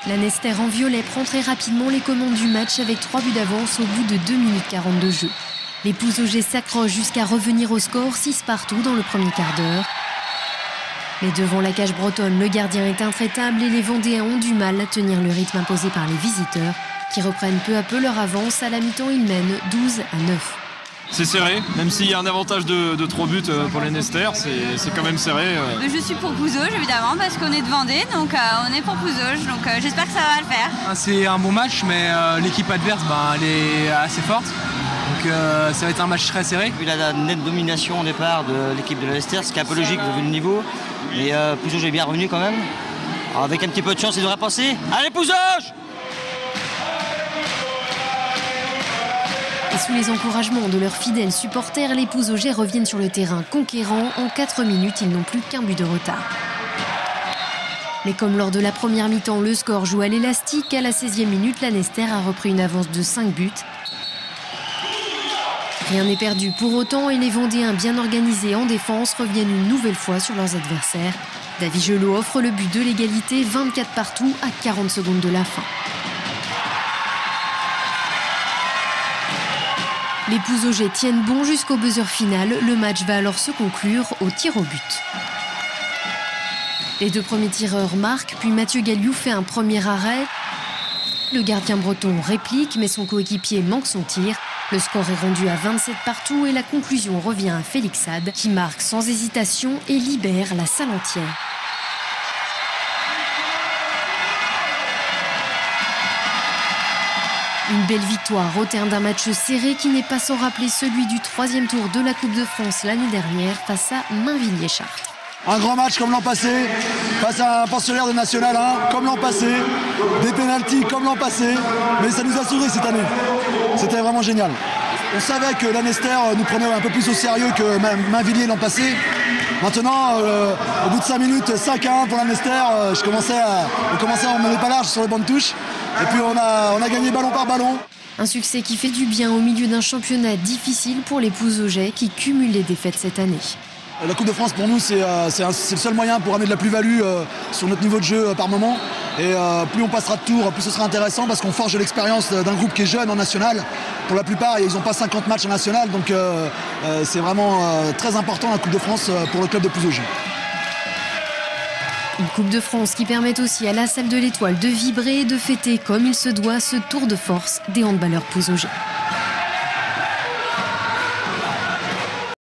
Lanester en violet prend très rapidement les commandes du match avec 3 buts d'avance au bout de 2 minutes 40 de jeu. Les Pouzaugeais s'accrochent jusqu'à revenir au score 6 partout dans le premier quart d'heure. Mais devant la cage bretonne, le gardien est intraitable et les Vendéens ont du mal à tenir le rythme imposé par les visiteurs qui reprennent peu à peu leur avance. À la mi-temps, ils mènent 12-9. C'est serré, même s'il y a un avantage de 3 buts pour les Lanester, c'est quand même serré. Je suis pour Pouzauges évidemment parce qu'on est de Vendée, donc on est pour Pouzauges, donc j'espère que ça va le faire. C'est un bon match, mais l'équipe adverse elle est assez forte, donc ça va être un match très serré. Il a la nette domination au départ de l'équipe de Lanester, ce qui est un peu logique vu le niveau, et Pouzauges est bien revenu quand même. Alors, avec un petit peu de chance, il devrait passer. Allez Pouzauges! Et sous les encouragements de leurs fidèles supporters, les Pouzaugeais reviennent sur le terrain conquérant. En 4 minutes, ils n'ont plus qu'un but de retard. Mais comme lors de la première mi-temps, le score joue à l'élastique, à la 16e minute, Lanester a repris une avance de 5 buts. Rien n'est perdu pour autant et les Vendéens bien organisés en défense reviennent une nouvelle fois sur leurs adversaires. David Gelot offre le but de l'égalité, 24 partout à 40 secondes de la fin. Les Pouzaugeais tiennent bon jusqu'au buzzer final. Le match va alors se conclure au tir au but. Les 2 premiers tireurs marquent, puis Mathieu Galliou fait un premier arrêt. Le gardien breton réplique, mais son coéquipier manque son tir. Le score est rendu à 27 partout et la conclusion revient à Félix Sade, qui marque sans hésitation et libère la salle entière. Une belle victoire au terme d'un match serré qui n'est pas sans rappeler celui du 3e tour de la Coupe de France l'année dernière face à Mainvilliers-Chartres. Un grand match comme l'an passé, face à un pensionnaire de National 1, comme l'an passé, des pénaltys comme l'an passé, mais ça nous a souri cette année. C'était vraiment génial. On savait que Lanester nous prenait un peu plus au sérieux que Mainvilliers l'an passé. Maintenant, au bout de 5 minutes, 5-1 pour Lanester, on commençait à emmener pas large sur les bancs de touche. Et puis on a gagné ballon par ballon. Un succès qui fait du bien au milieu d'un championnat difficile pour les Pouzaugeais qui cumulent les défaites cette année. La Coupe de France pour nous c'est le seul moyen pour amener de la plus-value sur notre niveau de jeu par moment. Et plus on passera de tours, plus ce sera intéressant parce qu'on forge l'expérience d'un groupe qui est jeune en national. Pour la plupart, ils n'ont pas 50 matchs en national, donc c'est vraiment très important la Coupe de France pour le club de Pouzauges. Une Coupe de France qui permet aussi à la salle de l'Étoile de vibrer et de fêter comme il se doit ce tour de force des handballeurs Pouzaugeais.